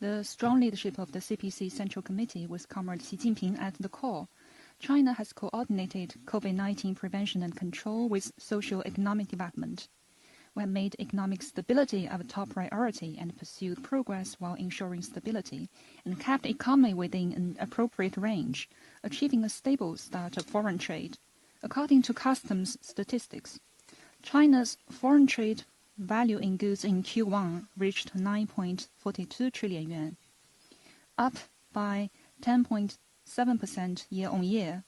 The strong leadership of the CPC Central Committee with Comrade Xi Jinping at the core, China has coordinated COVID-19 prevention and control with socio-economic development. We have made economic stability a top priority and pursued progress while ensuring stability, and kept the economy within an appropriate range, achieving a stable start of foreign trade. According to customs statistics, China's foreign trade value in goods in Q1 reached 9.42 trillion yuan, up by 10.7% year-on-year.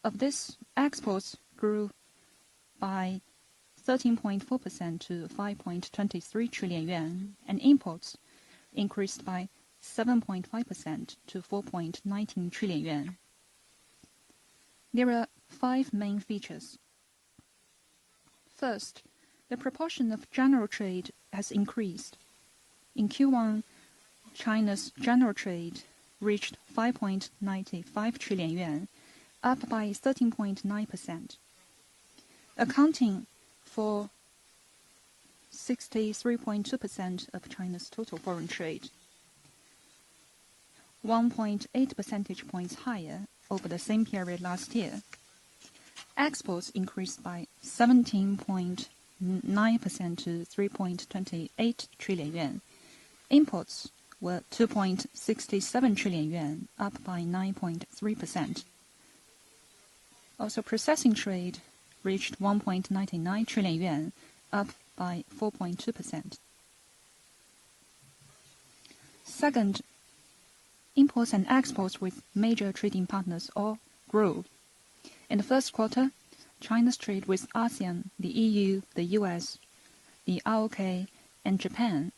Of this, exports grew by 13.4% to 5.23 trillion yuan, and imports increased by 7.5% to 4.19 trillion yuan. There are 5 main features. First, the proportion of general trade has increased. In Q1, China's general trade reached 5.95 trillion yuan, up by 13.9%, accounting for 63.2% of China's total foreign trade, 1.8 percentage points higher over the same period last year. Exports increased by 17.9% to 3.28 trillion yuan. Imports were 2.67 trillion yuan, up by 9.3%. Also, processing trade reached 1.99 trillion yuan, up by 4.2%. Second, imports and exports with major trading partners all grew. In the first quarter, China's trade with ASEAN, the EU, the US, the ROK, and Japan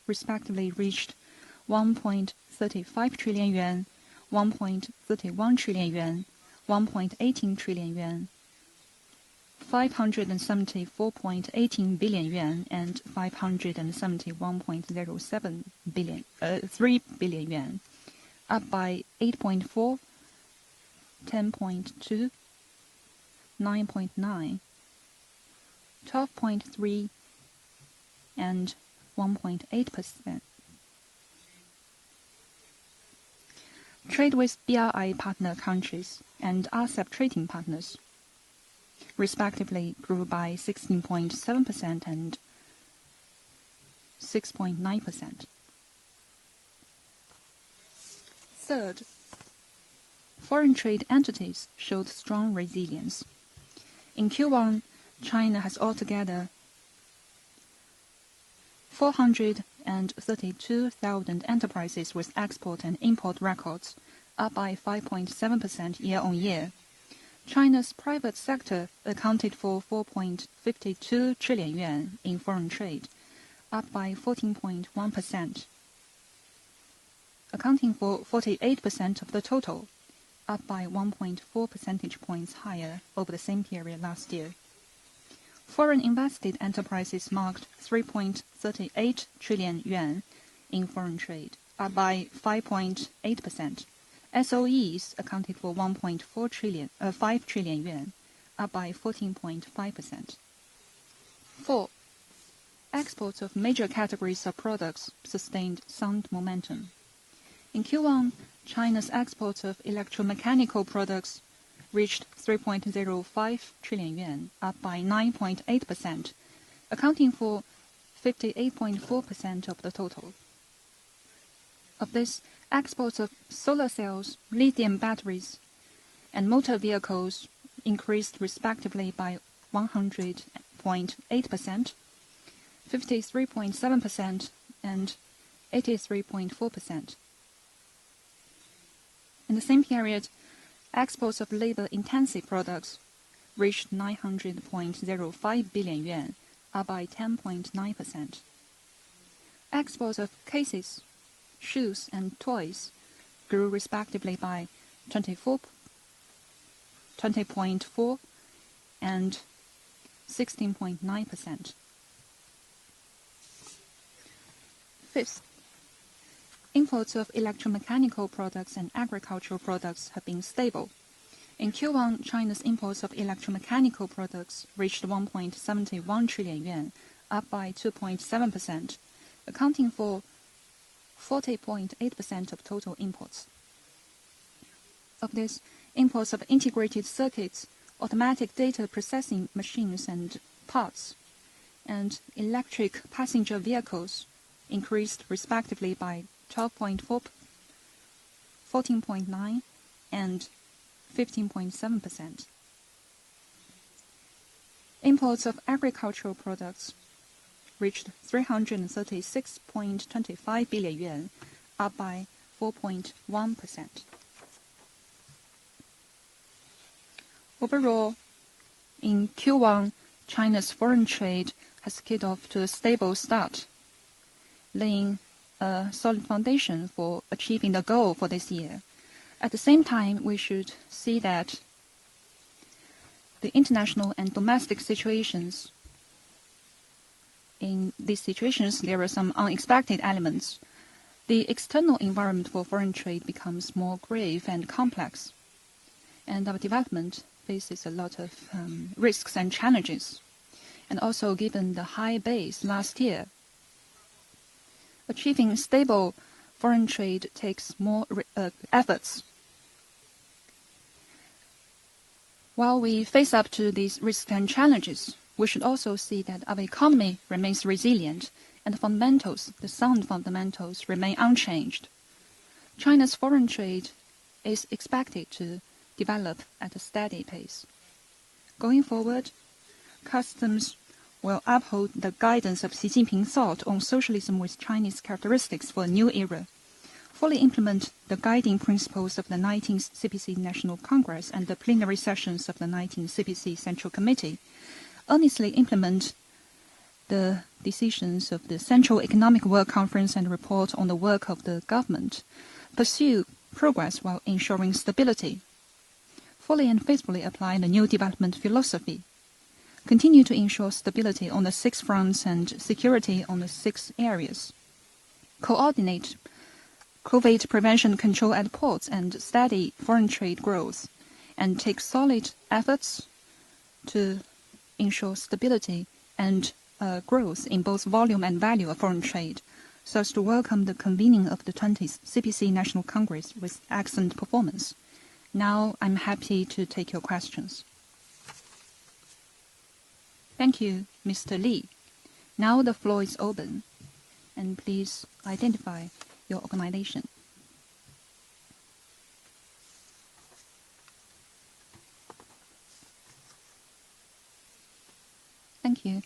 respectively reached 1.35 trillion yuan, 1.31 trillion yuan, 1.18 trillion yuan, 574.18 billion yuan, and 571.07 billion yuan, up by 8.4, 10.2, 9.9, 12.3, and 1.8%. Trade with BRI partner countries and RCEP trading partners respectively grew by 16.7% and 6.9%. Third, foreign trade entities showed strong resilience. In Q1, China has altogether 432,000 enterprises with export and import records, up by 5.7% year-on-year. China's private sector accounted for 4.52 trillion yuan in foreign trade, up by 14.1%, accounting for 48% of the total, up by 1.4 percentage points higher over the same period last year. Foreign invested enterprises marked 3.38 trillion yuan in foreign trade, up by 5.8%. SOEs accounted for 5 trillion yuan, up by 14.5%. 4. Exports of major categories of products sustained sound momentum. In Q1, China's exports of electromechanical products reached 3.05 trillion yuan, up by 9.8%, accounting for 58.4% of the total. Of this, exports of solar cells, lithium batteries, and motor vehicles increased respectively by 100.8%, 53.7%, and 83.4%. In the same period, exports of labor-intensive products reached 900.05 billion yuan, up by 10.9%. Exports of cases, shoes, and toys grew respectively by 20.4% and 16.9%. Fifth, imports of electromechanical products and agricultural products have been stable. In Q1, China's imports of electromechanical products reached 1.71 trillion yuan, up by 2.7%, accounting for 40.8% of total imports. Of this, imports of integrated circuits, automatic data processing machines and parts, and electric passenger vehicles increased respectively by 12.4%, 14.9%, and 15.7%. Imports of agricultural products reached 336.25 billion yuan, up by 4.1%. Overall, in Q1, China's foreign trade has kicked off to a stable start, laying a solid foundation for achieving the goal for this year. At the same time, we should see that the international and domestic situations, in these situations, there are some unexpected elements. The external environment for foreign trade becomes more grave and complex, and our development faces a lot of risks and challenges. And also, given the high base last year, achieving stable foreign trade takes more efforts. While we face up to these risks and challenges, we should also see that our economy remains resilient and the fundamentals, the sound fundamentals, remain unchanged. China's foreign trade is expected to develop at a steady pace. Going forward, customs will uphold the guidance of Xi Jinping thought on socialism with Chinese characteristics for a new era, fully implement the guiding principles of the 19th CPC National Congress and the plenary sessions of the 19th CPC Central Committee, earnestly implement the decisions of the Central Economic Work Conference and report on the work of the government, pursue progress while ensuring stability, fully and faithfully apply the new development philosophy, continue to ensure stability on the 6 fronts and security on the 6 areas, coordinate COVID prevention control at ports and steady foreign trade growth, and take solid efforts to ensure stability and growth in both volume and value of foreign trade, so as to welcome the convening of the 20th CPC National Congress with excellent performance. Now I'm happy to take your questions. Thank you, Mr. Li. Now the floor is open, and please identify your organization. Thank you.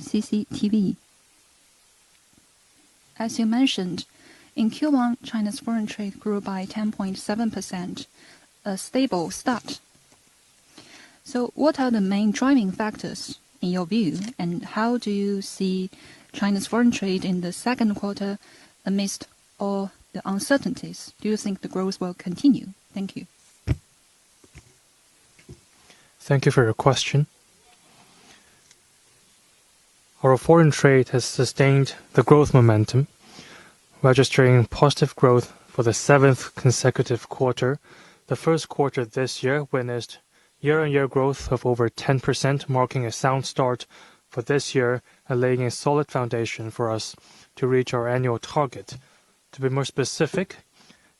CCTV. As you mentioned, in Q1, China's foreign trade grew by 10.7%, a stable start. So what are the main driving factors in your view, and how do you see China's foreign trade in the second quarter amidst all the uncertainties? Do you think the growth will continue? Thank you. Thank you for your question. Our foreign trade has sustained the growth momentum, registering positive growth for the 7th consecutive quarter. The first quarter this year witnessed year-on-year growth of over 10%, marking a sound start for this year and laying a solid foundation for us to reach our annual target. To be more specific,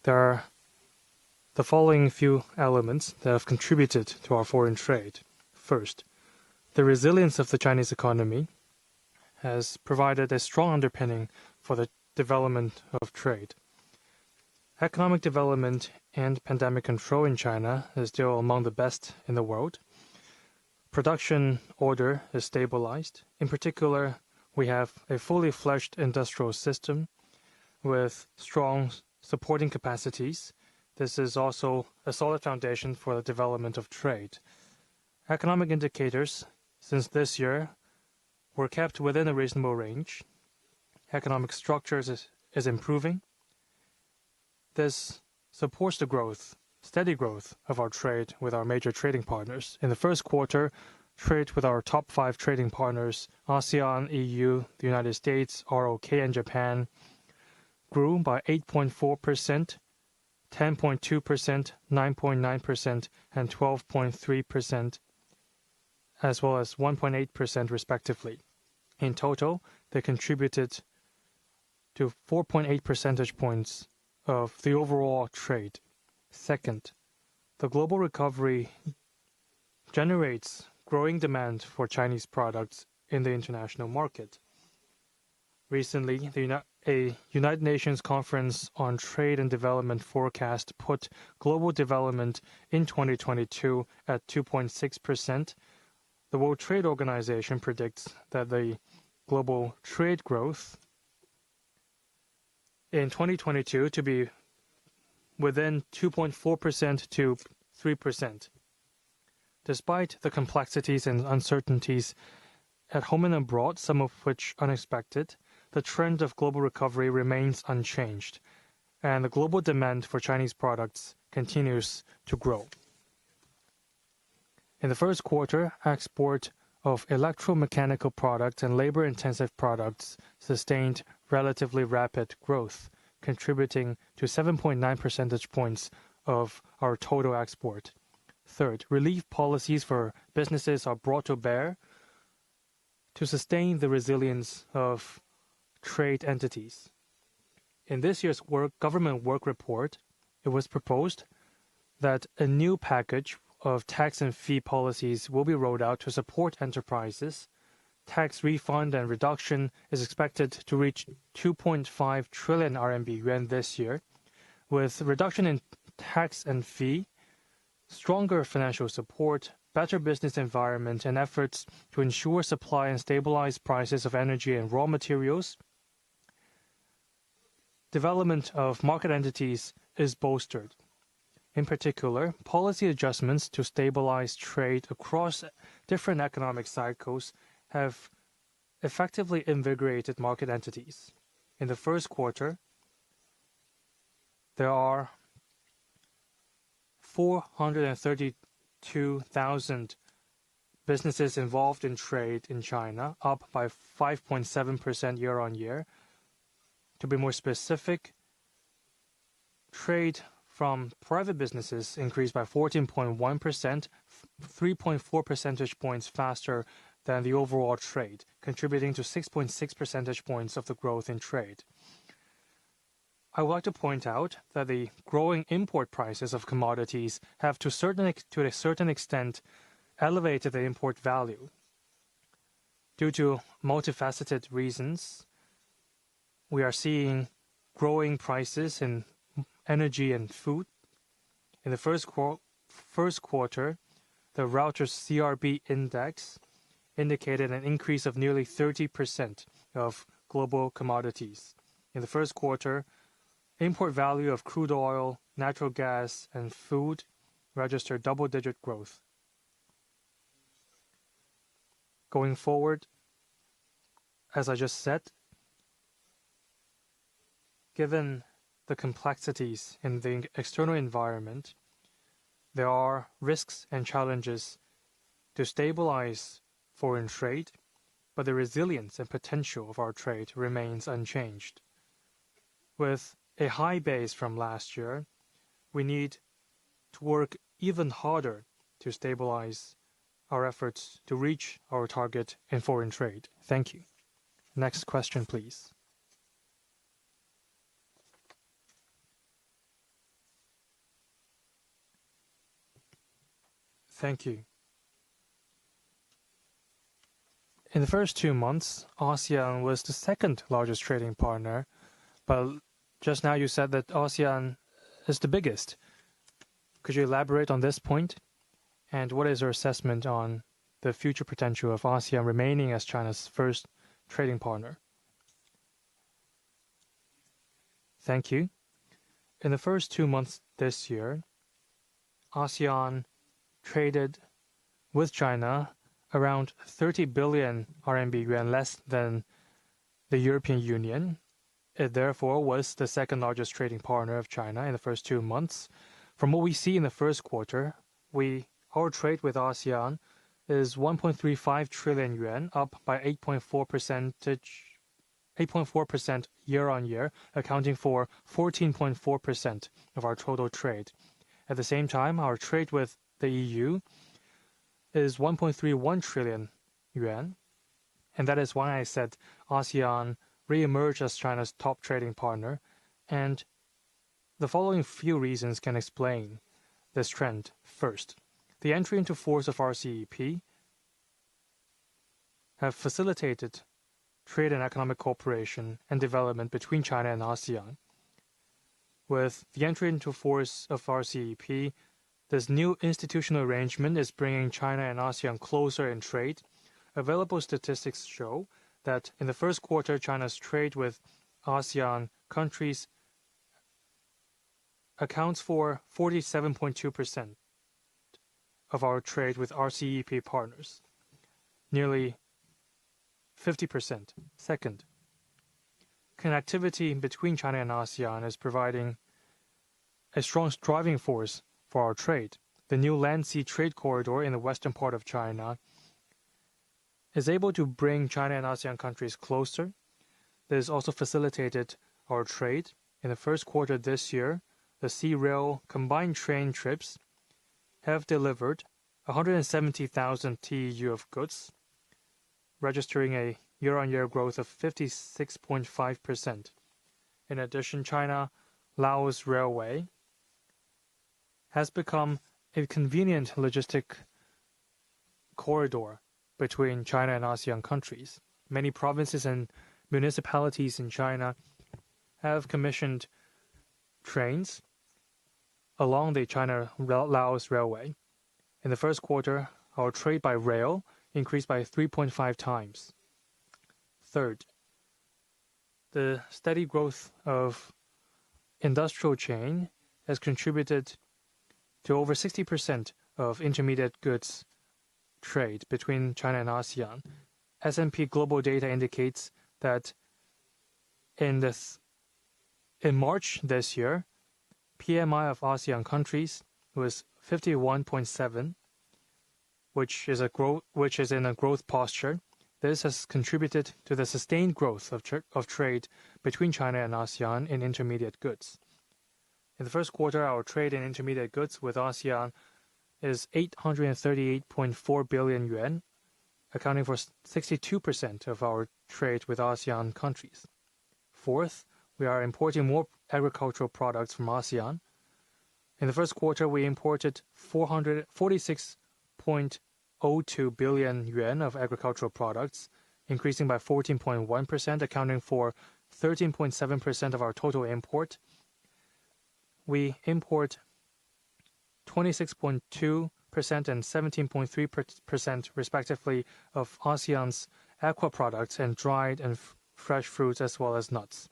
there are the following few elements that have contributed to our foreign trade. First, the resilience of the Chinese economy has provided a strong underpinning for the development of trade. Economic development and pandemic control in China is still among the best in the world. Production order is stabilized. In particular, we have a fully fledged industrial system with strong supporting capacities. This is also a solid foundation for the development of trade. Economic indicators since this year were kept within a reasonable range. Economic structures is improving. This supports the growth, steady growth of our trade with our major trading partners. In the first quarter, trade with our top 5 trading partners, ASEAN, EU, the United States, ROK, and Japan, grew by 8.4%, 10.2%, 9.9%, and 12.3%, as well as 1.8% respectively. In total, they contributed to 4.8 percentage points of the overall trade. Second, the global recovery generates growing demand for Chinese products in the international market. Recently, a United Nations Conference on Trade and Development forecast put global development in 2022 at 2.6%. The World Trade Organization predicts that the global trade growth in 2022 to be within 2.4% to 3%. Despite the complexities and uncertainties at home and abroad, some of which unexpected, the trend of global recovery remains unchanged, and the global demand for Chinese products continues to grow. In the first quarter, export of electromechanical products and labor-intensive products sustained relatively rapid growth, contributing to 7.9 percentage points of our total export. Third, relief policies for businesses are brought to bear to sustain the resilience of trade entities. In this year's government work report, it was proposed that a new package of tax and fee policies will be rolled out to support enterprises. Tax refund and reduction is expected to reach 2.5 trillion yuan this year, with reduction in tax and fee, stronger financial support, better business environment, and efforts to ensure supply and stabilize prices of energy and raw materials. Development of market entities is bolstered. In particular, policy adjustments to stabilize trade across different economic cycles have effectively invigorated market entities. In the first quarter, there are 432,000 businesses involved in trade in China, up by 5.7% year-on-year. To be more specific, trade from private businesses increased by 14.1%, 3.4 percentage points faster than the overall trade, contributing to 6.6 percentage points of the growth in trade. I would like to point out that the growing import prices of commodities have to a certain extent elevated the import value. Due to multifaceted reasons, we are seeing growing prices in energy and food. In the first quarter, the Reuters CRB index indicated an increase of nearly 30% of global commodities. In the first quarter, import value of crude oil, natural gas, and food registered double-digit growth. Going forward, as I just said, given the complexities in the external environment, there are risks and challenges to stabilize foreign trade, but the resilience and potential of our trade remains unchanged. With a high base from last year, we need to work even harder to stabilize our efforts to reach our target in foreign trade. Thank you. Next question, please. Thank you. In the first 2 months, ASEAN was the second largest trading partner, but just now you said that ASEAN is the biggest. Could you elaborate on this point? And what is your assessment on the future potential of ASEAN remaining as China's first trading partner? Thank you. In the first 2 months this year, ASEAN traded with China around 30 billion yuan less than the European Union. It therefore was the second largest trading partner of China in the first 2 months. From what we see in the first quarter, our trade with ASEAN is 1.35 trillion yuan, up by 8.4% year-on-year, accounting for 14.4% of our total trade. At the same time, our trade with the EU is 1.31 trillion yuan, And that is why I said ASEAN re-emerged as China's top trading partner, and the following few reasons can explain this trend. First, the entry into force of RCEP have facilitated trade and economic cooperation and development between China and ASEAN. With the entry into force of RCEP, this new institutional arrangement is bringing China and ASEAN closer in trade. Available statistics show that in the first quarter, China's trade with ASEAN countries accounts for 47.2% of our trade with RCEP partners, nearly 50%. Second, connectivity between China and ASEAN is providing a strong driving force for our trade. The new land-sea trade corridor in the western part of China is able to bring China and ASEAN countries closer. This also facilitated our trade. In the first quarter this year, the sea-rail combined train trips have delivered 170,000 TEU of goods, registering a year-on-year growth of 56.5%. In addition, China-Laos Railway has become a convenient logistic corridor between China and ASEAN countries. Many provinces and municipalities in China have commissioned trains along the China-Laos Railway. In the first quarter, our trade by rail increased by 3.5 times. Third, the steady growth of industrial chain has contributed to over 60% of intermediate goods trade between China and ASEAN. S&P Global data indicates that in March this year, PMI of ASEAN countries was 51.7, which is in a growth posture. This has contributed to the sustained growth of trade between China and ASEAN in intermediate goods. In the first quarter, our trade in intermediate goods with ASEAN is 838.4 billion yuan, accounting for 62% of our trade with ASEAN countries. Fourth, we are importing more agricultural products from ASEAN. In the first quarter, we imported 446.02 billion yuan of agricultural products, increasing by 14.1%, accounting for 13.7% of our total import. We import 26.2% and 17.3% respectively of ASEAN's aqua products and dried and fresh fruits as well as nuts.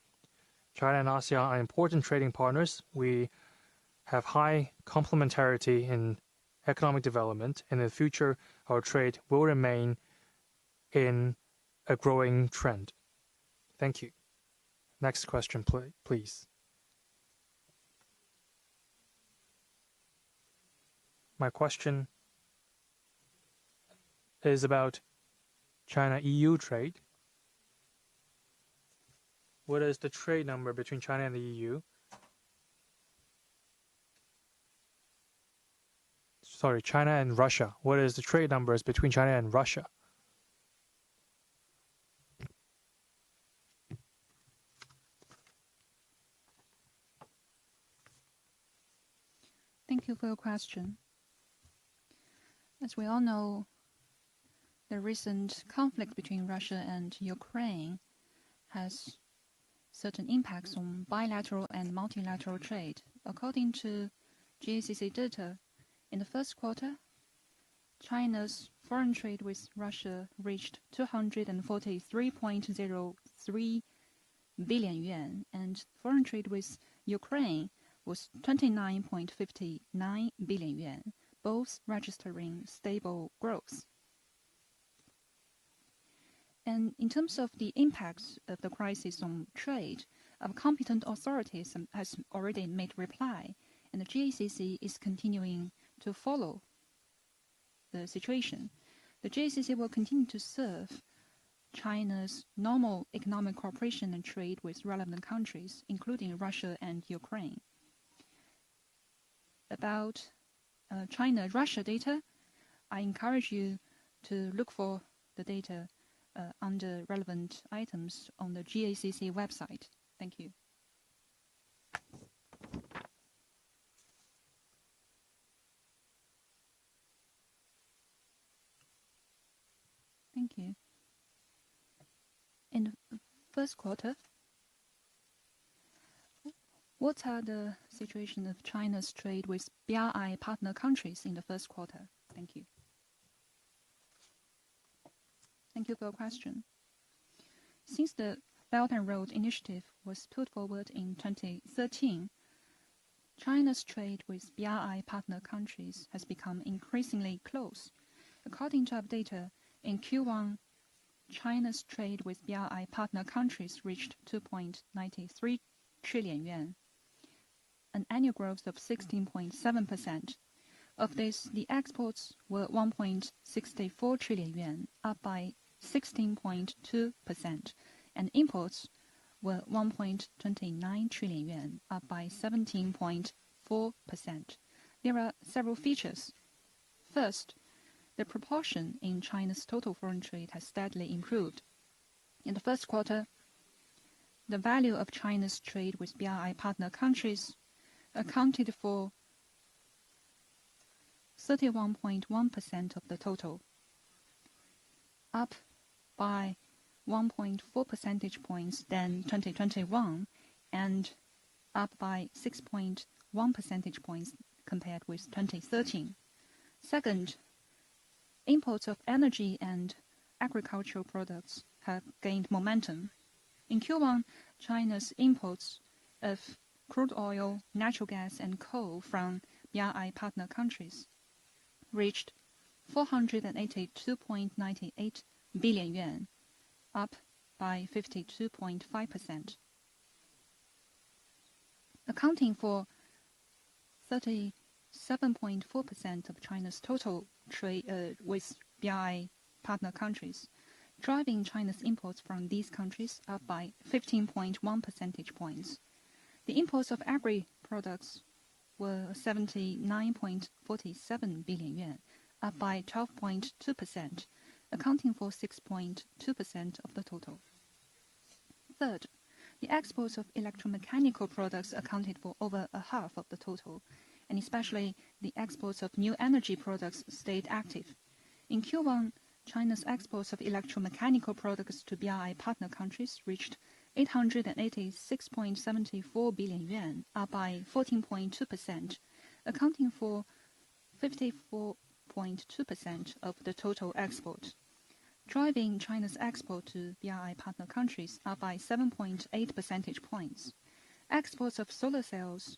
China and ASEAN are important trading partners. We have high complementarity in economic development. In the future, our trade will remain in a growing trend. Thank you. Next question, please. My question is about China-EU trade. What is the trade number between China and the EU? Sorry, China and Russia. What is the trade numbers between China and Russia? Thank you for your question. As we all know, the recent conflict between Russia and Ukraine has certain impacts on bilateral and multilateral trade. According to GACC data, in the first quarter, China's foreign trade with Russia reached 243.03 billion yuan, and foreign trade with Ukraine was 29.59 billion yuan, both registering stable growth. And in terms of the impacts of the crisis on trade, our competent authorities has already made reply, and the GACC is continuing to follow the situation. The GACC will continue to serve China's normal economic cooperation and trade with relevant countries, including Russia and Ukraine. About China-Russia data, I encourage you to look for the data under relevant items on the GACC website. Thank you. Thank you. In the first quarter, what are the situation of China's trade with BRI partner countries in the first quarter? Thank you. Thank you for your question. Since the Belt and Road Initiative was put forward in 2013, China's trade with BRI partner countries has become increasingly close. According to our data, in Q1, China's trade with BRI partner countries reached 2.93 trillion yuan, an annual growth of 16.7%. Of this, the exports were 1.64 trillion yuan, up by 16.2%, and imports were 1.29 trillion yuan, up by 17.4%. There are several features. First, the proportion in China's total foreign trade has steadily improved. In the first quarter, the value of China's trade with BRI partner countries accounted for 31.1% of the total, up by 1.4 percentage points than 2021 and up by 6.1 percentage points compared with 2013. Second, imports of energy and agricultural products have gained momentum. In Q1, China's imports of crude oil, natural gas, and coal from BRI partner countries reached 482.98 billion yuan, up by 52.5%. Accounting for 37.4% of China's total trade with BRI partner countries, driving China's imports from these countries up by 15.1 percentage points. The imports of agri-products were 79.47 billion yuan, up by 12.2%, accounting for 6.2% of the total. Third, the exports of electromechanical products accounted for over a half of the total, and especially the exports of new energy products stayed active. In Q1, China's exports of electromechanical products to BRI partner countries reached 886.74 billion yuan, up by 14.2%, accounting for 54.2% of the total export, driving China's export to BRI partner countries up by 7.8 percentage points. Exports of solar cells,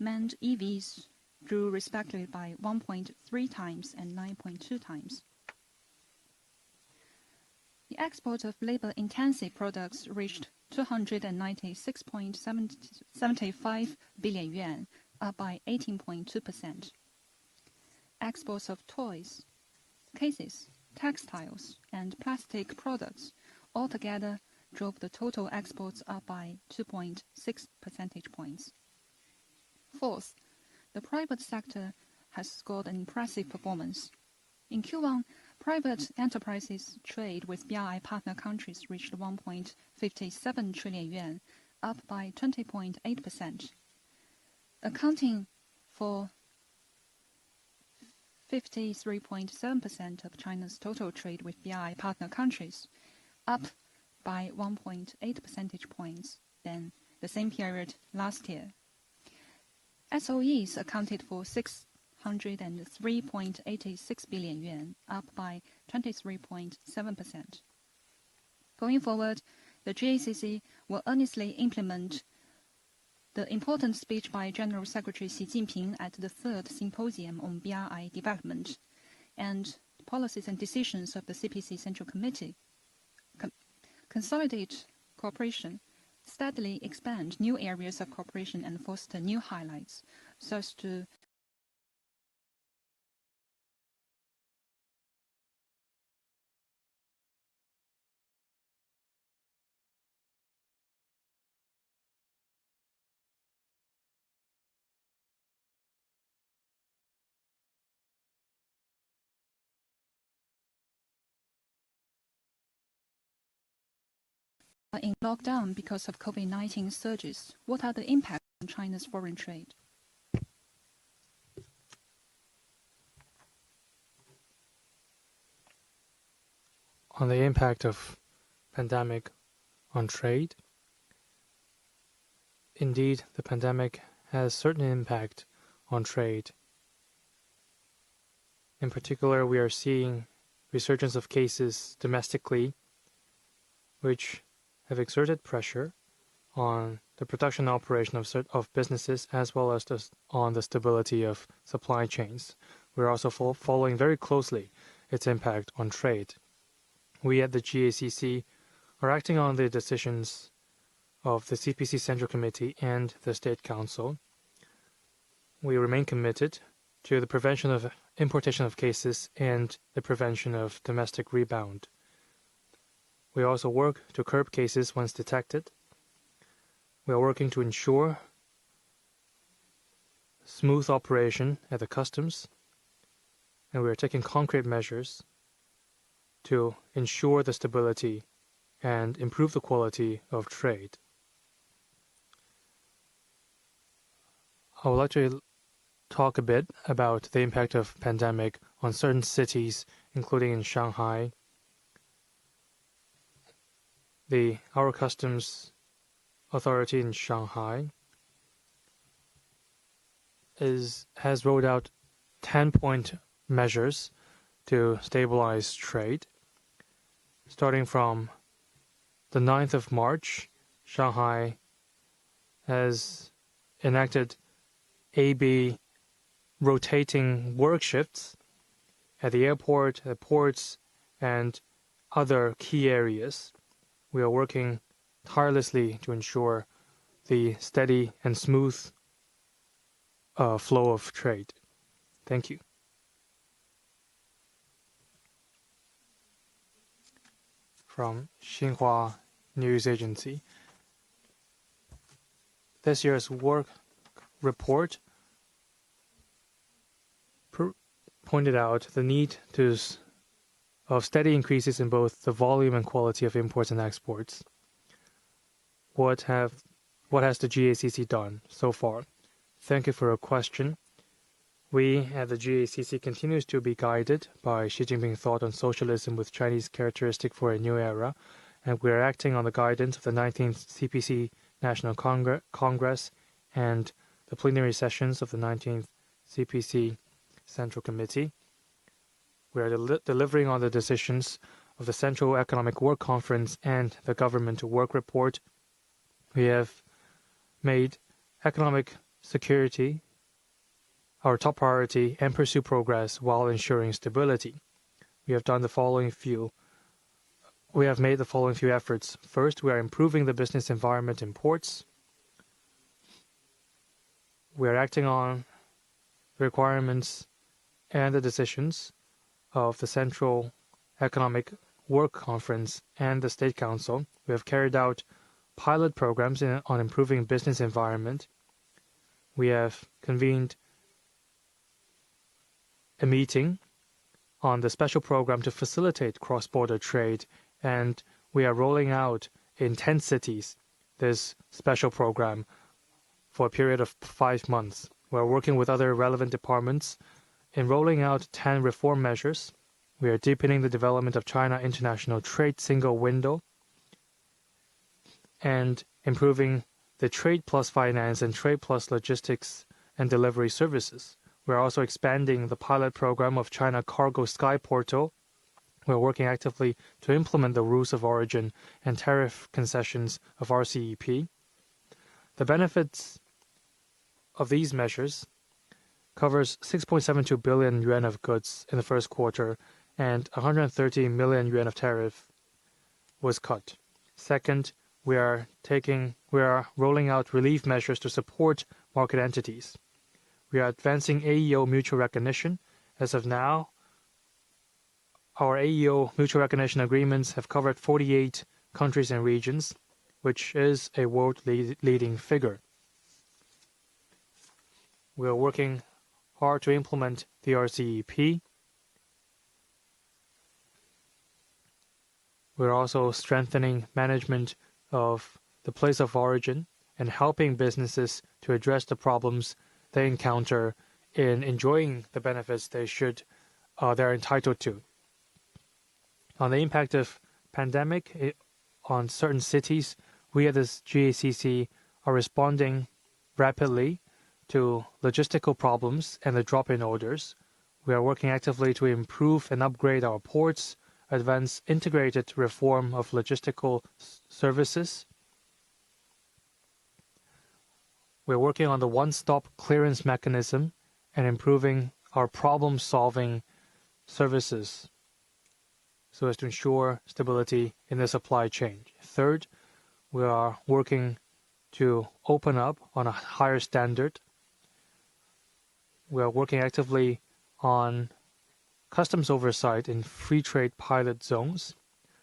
manned EVs grew respectively by 1.3 times and 9.2 times. The export of labor-intensive products reached 296.75 billion yuan, up by 18.2%. Exports of toys, cases, textiles, and plastic products altogether drove the total exports up by 2.6 percentage points. Fourth, the private sector has scored an impressive performance. In Q1, private enterprises trade with BRI partner countries reached 1.57 trillion yuan, up by 20.8%, accounting for 53.7% of China's total trade with BRI partner countries, up by 1.8 percentage points than the same period last year. SOEs accounted for 603.86 billion yuan, up by 23.7%. Going forward, the GACC will earnestly implement the important speech by General Secretary Xi Jinping at the third symposium on BRI development and policies and decisions of the CPC Central Committee. Consolidate cooperation, steadily expand new areas of cooperation and foster new highlights so as to in lockdown because of COVID-19 surges. What are the impacts on China's foreign trade? On the impact of pandemic on trade, indeed, the pandemic has certain impact on trade. In particular, we are seeing resurgence of cases domestically, which have exerted pressure on the production operation of businesses as well as on the stability of supply chains. We're also following very closely its impact on trade. We at the GACC are acting on the decisions of the CPC Central Committee and the State Council. We remain committed to the prevention of importation of cases and the prevention of domestic rebound. We also work to curb cases once detected. We are working to ensure smooth operation at the customs, and we are taking concrete measures to ensure the stability and improve the quality of trade. I would like to talk a bit about the impact of pandemic on certain cities, including in Shanghai. Our customs authority in Shanghai has rolled out 10-point measures to stabilize trade. Starting from the 9th of March, Shanghai has enacted AB rotating work shifts at the airport, the ports, and other key areas. We are working tirelessly to ensure the steady and smooth flow of trade. Thank you. From Xinhua News Agency. This year's work report pointed out the need of steady increases in both the volume and quality of imports and exports. What has the GACC done so far? Thank you for your question. We at the GACC continues to be guided by Xi Jinping's thought on socialism with Chinese characteristic for a new era, and we are acting on the guidance of the 19th CPC National Congress and the plenary sessions of the 19th CPC Central Committee. We are delivering on the decisions of the Central Economic Work Conference and the Government Work Report. We have made economic security our top priority and pursue progress while ensuring stability. We have made the following few efforts. First, we are improving the business environment in ports. We are acting on the requirements and the decisions of the Central Economic Work Conference and the State Council. We have carried out pilot programs on improving business environment. We have convened a meeting on the special program to facilitate cross-border trade, and we are rolling out in 10 cities this special program for a period of 5 months. We are working with other relevant departments in rolling out 10 reform measures. We are deepening the development of China International Trade Single Window and improving the Trade Plus Finance and Trade Plus Logistics and Delivery Services. We are also expanding the pilot program of China Cargo Sky Portal. We are working actively to implement the rules of origin and tariff concessions of RCEP. The benefits of these measures covers 6.72 billion yuan of goods in the first quarter, and 130 million yuan of tariff was cut. Second, we are rolling out relief measures to support market entities. We are advancing AEO mutual recognition. As of now, our AEO mutual recognition agreements have covered 48 countries and regions, which is a world-leading figure. We are working hard to implement the RCEP. We are also strengthening management of the place of origin and helping businesses to address the problems they encounter in enjoying the benefits they're entitled to. On the impact of pandemic on certain cities, we at the GACC are responding rapidly to logistical problems and the drop in orders. We are working actively to improve and upgrade our ports, advance integrated reform of logistical services. We're working on the one-stop clearance mechanism and improving our problem-solving services so as to ensure stability in the supply chain. Third, we are working to open up on a higher standard. We are working actively on customs oversight in free trade pilot zones.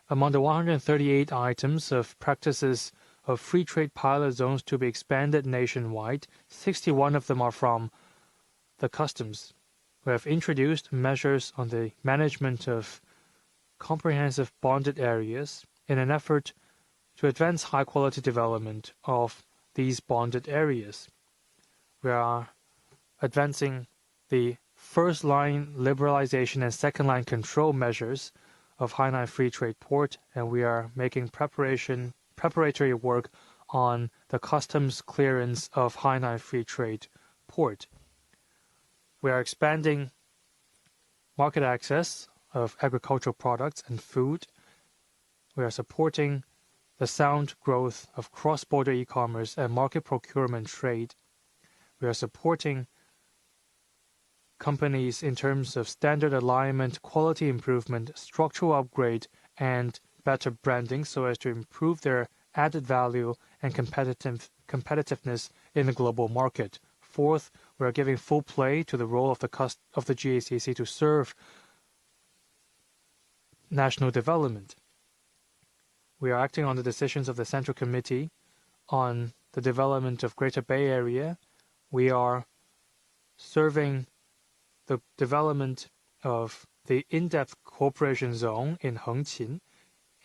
Among the 138 items of practices of free trade pilot zones to be expanded nationwide, 61 of them are from the customs. We have introduced measures on the management of comprehensive bonded areas in an effort to advance high-quality development of these bonded areas. We are advancing the first-line liberalization and second-line control measures of Hainan Free Trade Port, and we are making preparatory work on the customs clearance of Hainan Free Trade Port. We are expanding market access of agricultural products and food. We are supporting the sound growth of cross-border e-commerce and market procurement trade. We are supporting companies in terms of standard alignment, quality improvement, structural upgrade, and better branding so as to improve their added value and competitiveness in the global market. Fourth, we are giving full play to the role of the GACC to serve national development. We are acting on the decisions of the Central Committee on the development of Greater Bay Area. We are serving the development of the in-depth cooperation zone in Hengqin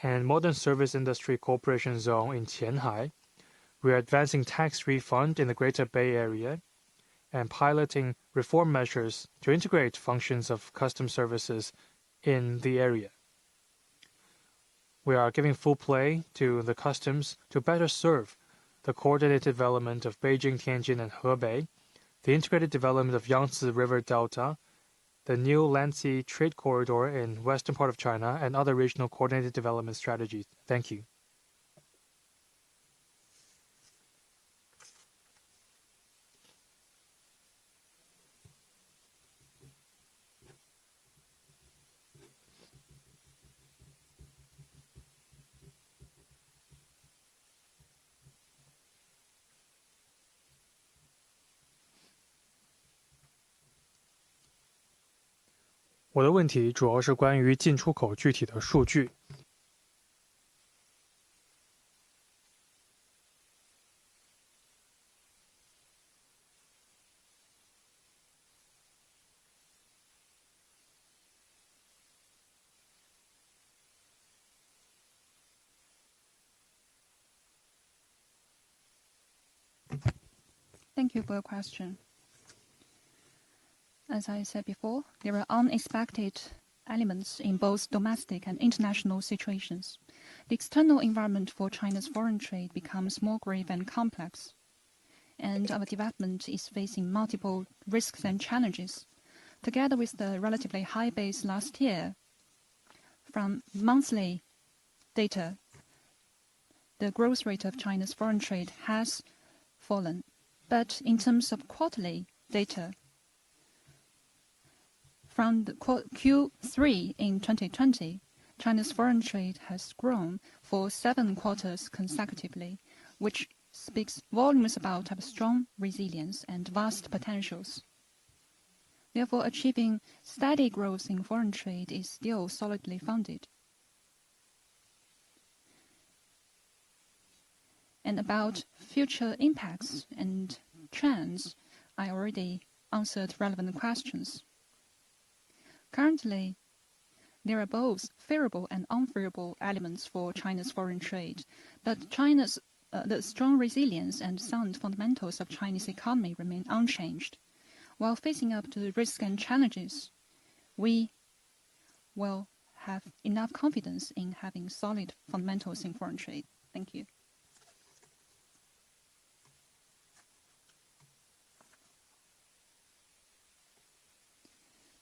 and modern service industry cooperation zone in Qianhai. We are advancing tax refund in the Greater Bay Area and piloting reform measures to integrate functions of custom services in the area. We are giving full play to the customs to better serve the coordinated development of Beijing, Tianjin, and Hebei, the integrated development of Yangtze River Delta, the new land sea trade corridor in western part of China, and other regional coordinated development strategies. Thank you.我的问题主要是关于进出口具体的数据。Thank you for your question. As I said before, there are unexpected elements in both domestic and international situations. The external environment for China's foreign trade becomes more grave and complex, and our development is facing multiple risks and challenges. Together with the relatively high base last year, from monthly data, the growth rate of China's foreign trade has fallen. But in terms of quarterly data, from the Q3 in 2020, China's foreign trade has grown for 7 quarters consecutively, which speaks volumes about our strong resilience and vast potentials. Therefore, achieving steady growth in foreign trade is still solidly founded. And about future impacts and trends, I already answered relevant questions. Currently, There are both favorable and unfavorable elements for China's foreign trade, but China's the strong resilience and sound fundamentals of Chinese economy remain unchanged. While facing up to the risks and challenges, we will have enough confidence in having solid fundamentals in foreign trade. Thank you.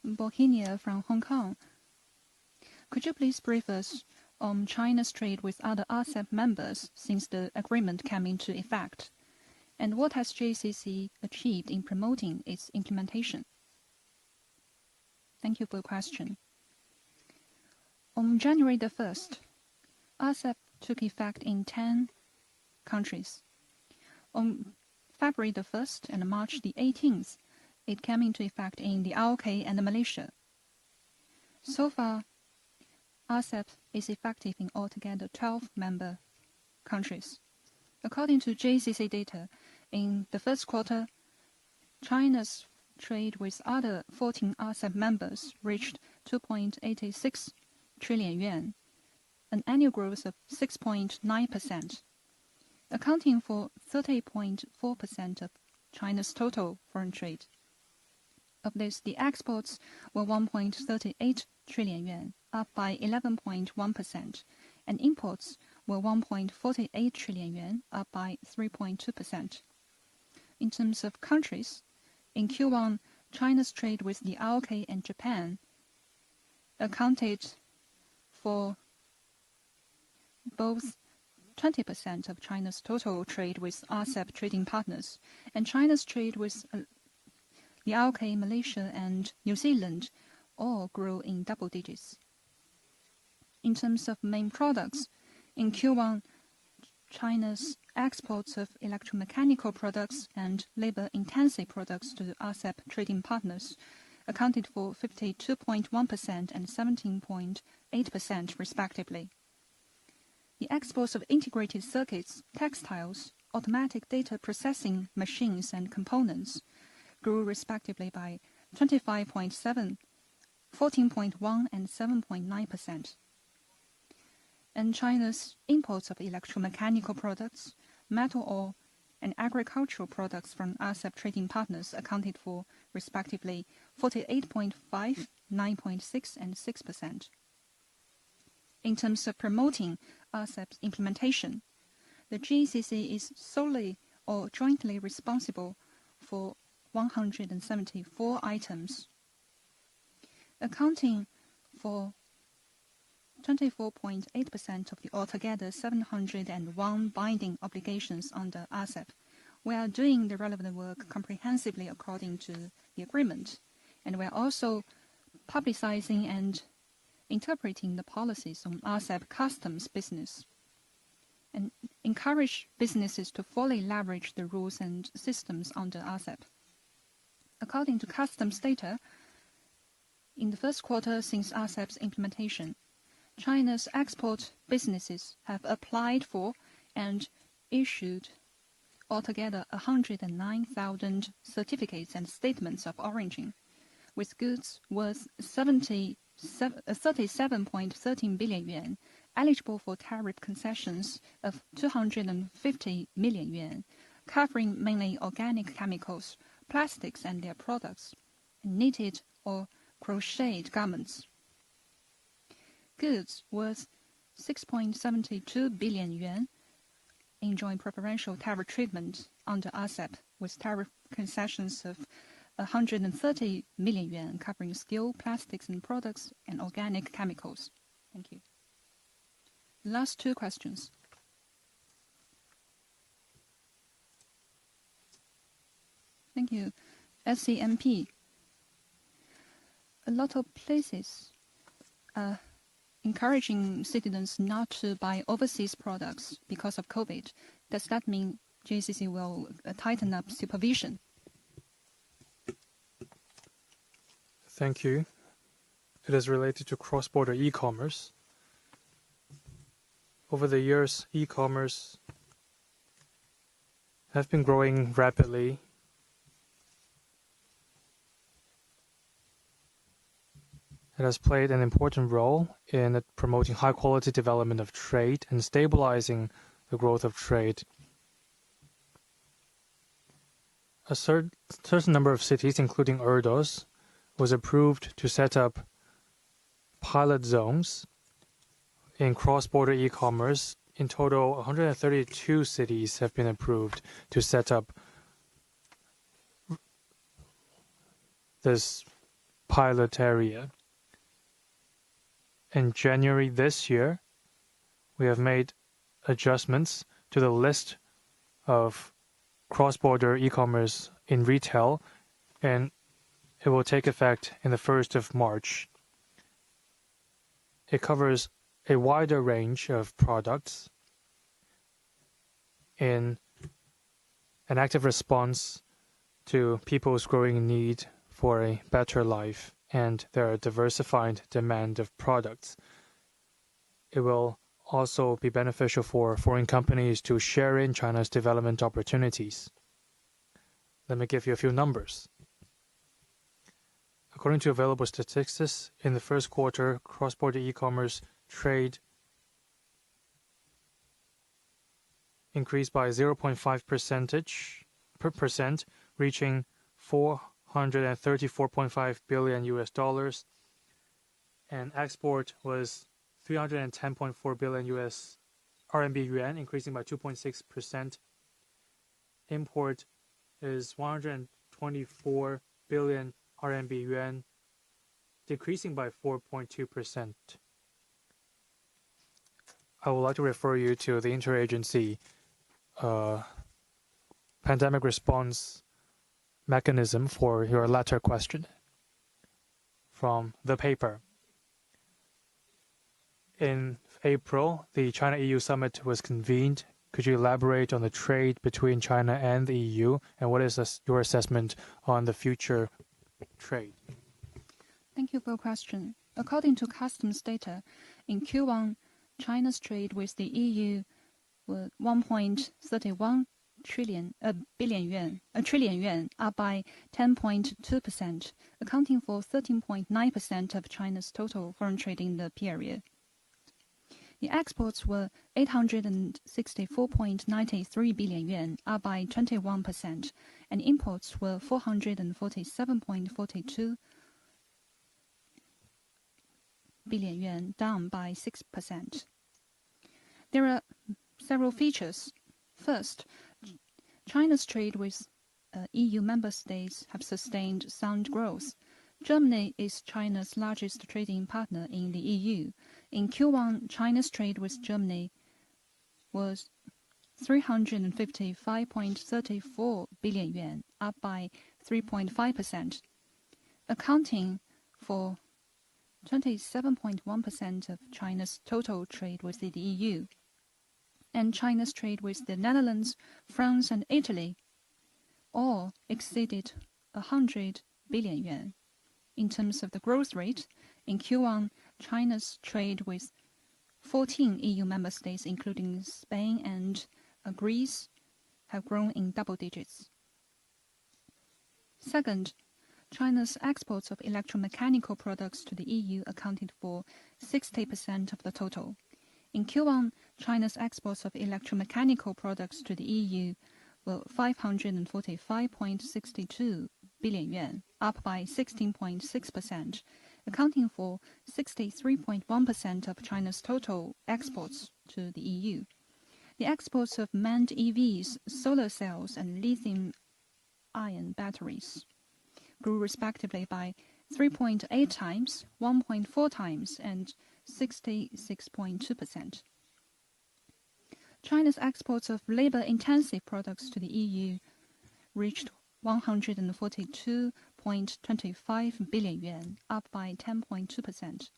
Bohemia from Hong Kong. Could you please brief us on China's trade with other RCEP members since the agreement came into effect? And what has JCC achieved in promoting its implementation? Thank you for the question. On January the 1st, RCEP took effect in 10 countries. On February the 1st and March the 18th, it came into effect in the ROK and Malaysia. So far, RCEP is effective in altogether 12 member countries. According to JCC data, in the first quarter, China's trade with other 14 RCEP members reached 2.86 trillion yuan, an annual growth of 6.9%, accounting for 30.4% of China's total foreign trade. Of this, the exports were 1.38 trillion yuan, up by 11.1%, and imports were 1.48 trillion yuan, up by 3.2%. In terms of countries, in Q1, China's trade with the ROK and Japan accounted for both 20% of China's total trade with RCEP trading partners, and China's trade with the ROK, Malaysia, and New Zealand all grew in double digits. In terms of main products, in Q1, China's exports of electromechanical products and labor-intensive products to the RCEP trading partners accounted for 52.1% and 17.8% respectively. The exports of integrated circuits, textiles, automatic data processing machines and components grew respectively by 25.7%, 14.1% and 7.9%. And China's imports of electromechanical products, metal ore, and agricultural products from RCEP trading partners accounted for respectively 48.5%, 9.6%, and 6%. In terms of promoting RCEP's implementation, the GCC is solely or jointly responsible for 174 items, accounting for 24.8% of the altogether 701 binding obligations under RCEP. We are doing the relevant work comprehensively according to the agreement, and we are also publicizing and interpreting the policies on RCEP customs business, and encourage businesses to fully leverage the rules and systems under RCEP. According to customs data, in the first quarter since RCEP's implementation, China's export businesses have applied for and issued altogether 109,000 certificates and statements of origin, with goods worth 37.13 billion yuan, eligible for tariff concessions of 250 million yuan, covering mainly organic chemicals, plastics and their products, and knitted or crocheted garments. Goods worth 6.72 billion yuan enjoy preferential tariff treatment under RCEP, with tariff concessions of 130 million yuan covering steel, plastics and products, and organic chemicals. Thank you. The last two questions. Thank you. SCMP. A lot of places are encouraging citizens not to buy overseas products because of COVID. Does that mean JCC will tighten up supervision? Thank you. It is related to cross-border e-commerce. Over the years, e-commerce have been growing rapidly. It has played an important role in promoting high-quality development of trade and stabilizing the growth of trade. A certain number of cities, including Erdos, was approved to set up pilot zones in cross-border e-commerce. In total, 132 cities have been approved to set up this pilot area. In January this year, we have made adjustments to the list of cross-border e-commerce in retail, and it will take effect in the 1st of March. It covers a wider range of products in an active response to people's growing need for a better life and their diversified demand of products. It will also be beneficial for foreign companies to share in China's development opportunities. Let me give you a few numbers. According to available statistics, in the first quarter, cross-border e-commerce trade increased by 0.5%, reaching $434.5 billion, and export was 310.4 billion RMB yuan, increasing by 2.6%. Import is 124 billion RMB yuan, decreasing by 4.2%. I would like to refer you to the interagency pandemic response mechanism for your latter question from the paper. In April, the China-EU summit was convened. Could you elaborate on the trade between China and the EU, and what is your assessment on the future trade? Thank you for your question. According to customs data, in Q1, China's trade with the EU was 1.31 trillion yuan, up by 10.2%, accounting for 13.9% of China's total foreign trade in the period. The exports were 864.93 billion yuan, up by 21%, and imports were 447.42 billion yuan, down by 6%. There are several features. First, China's trade with EU member states have sustained sound growth. Germany is China's largest trading partner in the EU. In Q1, China's trade with Germany was 355.34 billion yuan, up by 3.5%, accounting for 27.1% of China's total trade with the EU. And China's trade with the Netherlands, France, and Italy all exceeded 100 billion yuan. In terms of the growth rate, in Q1, China's trade with 14 EU member states, including Spain and Greece, have grown in double digits. Second, China's exports of electromechanical products to the EU accounted for 60% of the total. In Q1, China's exports of electromechanical products to the EU were 545.62 billion yuan, up by 16.6%, accounting for 63.1% of China's total exports to the EU. The exports of manned EVs, solar cells, and lithium-ion batteries grew respectively by 3.8 times, 1.4 times, and 66.2%. China's exports of labor-intensive products to the EU reached 142.25 billion yuan, up by 10.2%.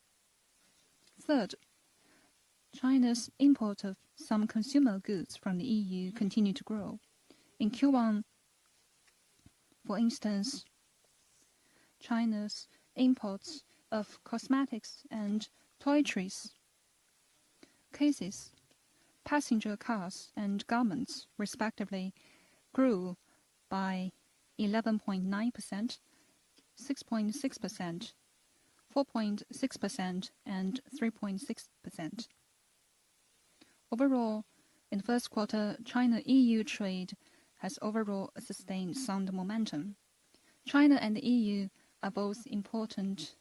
Third, China's import of some consumer goods from the EU continued to grow. In Q1, for instance, China's imports of cosmetics and toiletries cases, passenger cars, and garments, respectively, grew by 11.9%, 6.6%, 4.6% and 3.6%. Overall, in the first quarter, China-EU trade has overall sustained sound momentum. China and the EU are both important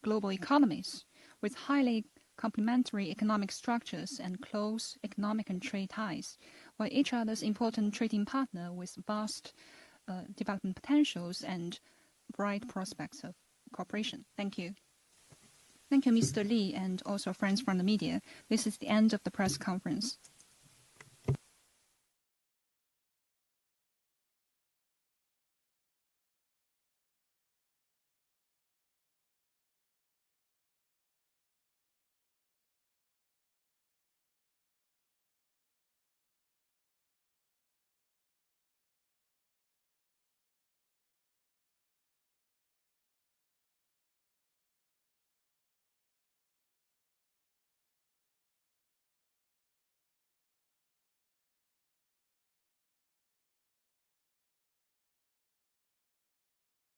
global economies with highly complementary economic structures and close economic and trade ties, while each other's important trading partner with vast development potentials and bright prospects of cooperation. Thank you. Thank you, Mr. Li, and also friends from the media. This is the end of the press conference.